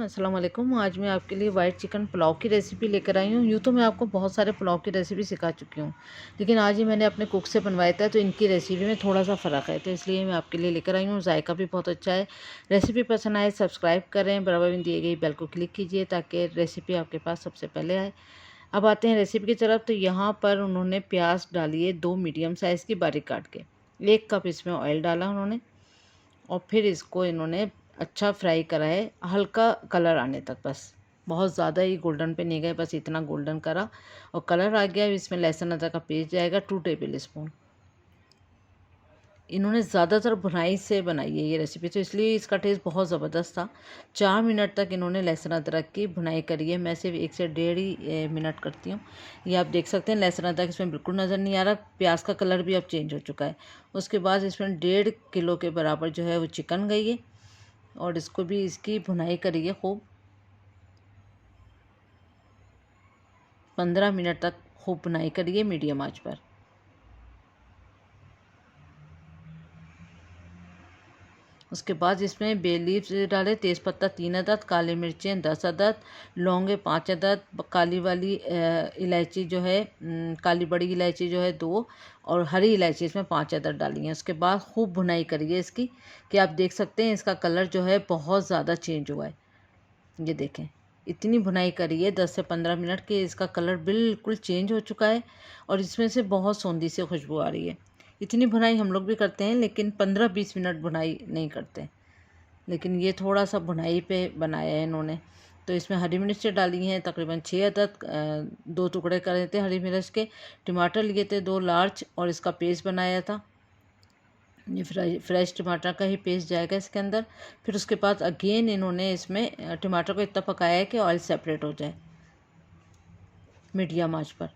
अस्सलाम वालेकुम। आज मैं आपके लिए वाइट चिकन पुलाव की रेसिपी लेकर आई हूँ। यूँ तो मैं आपको बहुत सारे पुलाव की रेसिपी सिखा चुकी हूँ, लेकिन आज ही मैंने अपने कुक से बनवाया था, तो इनकी रेसिपी में थोड़ा सा फ़र्क है, तो इसलिए मैं आपके लिए लेकर आई हूँ। जायका भी बहुत अच्छा है। रेसिपी पसंद आए सब्सक्राइब करें, बराबर में दिए गई बेल को क्लिक कीजिए ताकि रेसिपी आपके पास सबसे पहले आए। अब आते हैं रेसिपी की तरफ। तो यहाँ पर उन्होंने प्याज डाली है 2 मीडियम साइज़ की बारीक काट के। 1 कप इसमें ऑयल डाला उन्होंने और फिर इसको इन्होंने अच्छा फ्राई करा है, हल्का कलर आने तक, बस बहुत ज़्यादा ही गोल्डन पे नहीं गए, बस इतना गोल्डन करा और कलर आ गया। इसमें लहसुन अदरक का पेस्ट जाएगा 2 टेबल स्पून। इन्होंने ज़्यादातर भुनाई से बनाई है ये रेसिपी, तो इसलिए इसका टेस्ट बहुत ज़बरदस्त था। 4 मिनट तक इन्होंने लहसुन अदरक की भुनाई करी है। मैं सिर्फ 1 से 1.5 मिनट करती हूँ। ये आप देख सकते हैं लहसुन अदरक इसमें बिल्कुल नज़र नहीं आ रहा। प्याज का कलर भी अब चेंज हो चुका है। उसके बाद इसमें 1.5 किलो के बराबर जो है वो चिकन गई है और इसको भी इसकी भुनाई करी है खूब। 15 मिनट तक खूब भुनाई करिए मीडियम आंच पर। उसके बाद इसमें बे लीफ डालें, तेज़पत्ता 3 अदद, काली मिर्चें 10 अदद, लौंगे 5 अदद, काली वाली इलायची जो है काली बड़ी इलायची जो है 2 और हरी इलायची इसमें 5 अदद डाली हैं। उसके बाद खूब भुनाई करिए इसकी, कि आप देख सकते हैं इसका कलर जो है बहुत ज़्यादा चेंज हुआ है। ये देखें, इतनी भुनाई करिए 10 से 15 मिनट के, इसका कलर बिल्कुल चेंज हो चुका है और इसमें से बहुत सौंधी सी खुशबू आ रही है। इतनी भुनाई हम लोग भी करते हैं, लेकिन 15-20 मिनट भुनाई नहीं करते, लेकिन ये थोड़ा सा भुनाई पे बनाया है इन्होंने। तो इसमें हरी मिर्चें डाली हैं तकरीबन 6 अदद, 2 टुकड़े करे थे हरी मिर्च के। टमाटर लिए थे 2 लार्ज और इसका पेस्ट बनाया था। ये फ्रेश टमाटर का ही पेस्ट जाएगा इसके अंदर। फिर उसके बाद अगेन इन्होंने इसमें टमाटर को इतना पकाया है कि ऑयल सेपरेट हो जाए मीडियम आंच पर।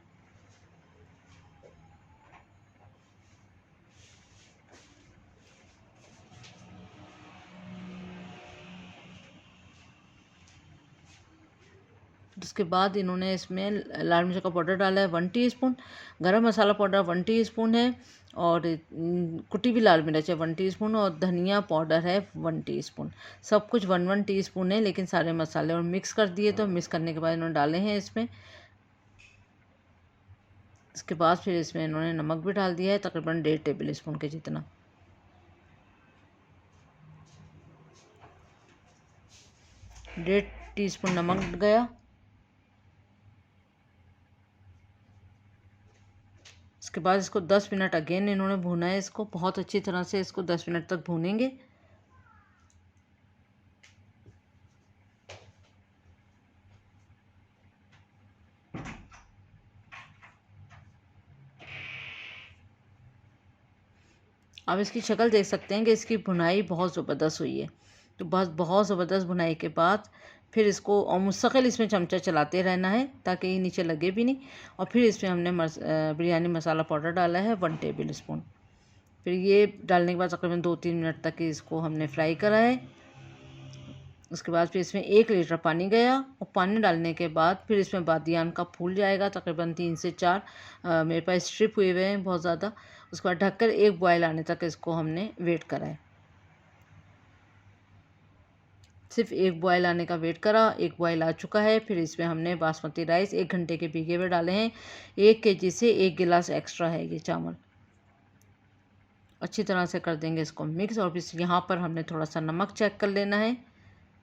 उसके बाद इन्होंने इसमें लाल मिर्च का पाउडर डाला है 1 टीस्पून, गरम मसाला पाउडर 1 टीस्पून है और कुटी हुई लाल मिर्च है 1 टीस्पून और धनिया पाउडर है 1 टीस्पून। सब कुछ 1-1 टीस्पून है, लेकिन सारे मसाले और मिक्स कर दिए। तो मिक्स करने के बाद इन्होंने डाले हैं इसमें। इसके बाद फिर इसमें इन्होंने नमक भी डाल दिया है तकरीबन 1.5 टेबल स्पून के जितना। 1.5 टीस्पून नमक गया। इसके बाद इसको 10 मिनट अगेन इन्होंने भूना है। इसको बहुत अच्छी तरह से इसको 10 मिनट तक भूनेंगे। आप इसकी शक्ल देख सकते हैं कि इसकी भुनाई बहुत ज़बरदस्त हुई है। तो बस बहुत ज़बरदस्त भुनाई के बाद फिर इसको और मुस्तकिल इसमें चमचा चलाते रहना है ताकि ये नीचे लगे भी नहीं। और फिर इसमें हमने बिरयानी मसाला पाउडर डाला है 1 टेबल स्पून। फिर ये डालने के बाद तकरीबन 2-3 मिनट तक इसको हमने फ्राई करा है। उसके बाद फिर इसमें 1 लीटर पानी गया और पानी डालने के बाद फिर इसमें बादियान का फूल जाएगा तकरीबन 3 से 4। मेरे पास स्ट्रिप हुए हुए हैं बहुत ज़्यादा। उसके बाद ढककर 1 बॉयल आने तक इसको हमने वेट करा है। सिर्फ 1 बॉयल आने का वेट करा। 1 बॉयल आ चुका है। फिर इसमें हमने बासमती राइस 1 घंटे के भीगे हुए डाले हैं। 1 केजी से 1 गिलास एक्स्ट्रा है ये चावल। अच्छी तरह से कर देंगे इसको मिक्स। और फिर यहाँ पर हमने थोड़ा सा नमक चेक कर लेना है,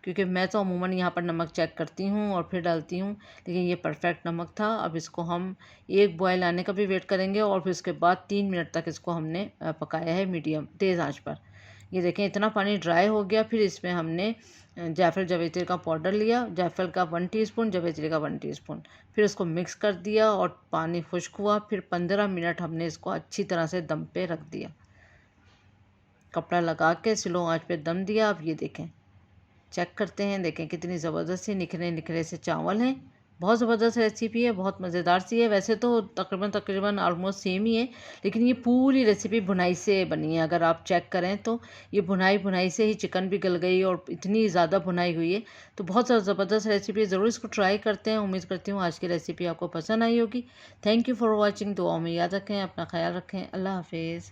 क्योंकि मैं तो अमूमन यहाँ पर नमक चेक करती हूँ और फिर डालती हूँ, लेकिन ये परफेक्ट नमक था। अब इसको हम 1 बॉयल आने का भी वेट करेंगे और फिर उसके बाद 3 मिनट तक इसको हमने पकाया है मीडियम तेज़ आंच पर। ये देखें इतना पानी ड्राई हो गया। फिर इसमें हमने जायफल जावित्री का पाउडर लिया, जायफल का 1 टीस्पून, जावित्री का 1 टीस्पून। फिर उसको मिक्स कर दिया और पानी खुश्क हुआ। फिर 15 मिनट हमने इसको अच्छी तरह से दम पे रख दिया, कपड़ा लगा के स्लो आंच पे दम दिया। अब ये देखें, चेक करते हैं, देखें कितनी ज़बरदस्त सी निखरे निखरे से चावल हैं। बहुत ज़बरदस्त रेसिपी है, बहुत मज़ेदार सी है। वैसे तो तकरीबन ऑलमोस्ट सेम ही है, लेकिन ये पूरी रेसिपी भुनाई से बनी है। अगर आप चेक करें तो ये भुनाई से ही चिकन भी गल गई और इतनी ज़्यादा भुनाई हुई है। तो बहुत ज़बरदस्त रेसिपी है, ज़रूर इसको ट्राई करते हैं। उम्मीद करती हूँ आज की रेसिपी आपको पसंद आई होगी। Thank you for watching. दुआ में याद रखें, अपना ख्याल रखें। अल्लाह हाफिज़।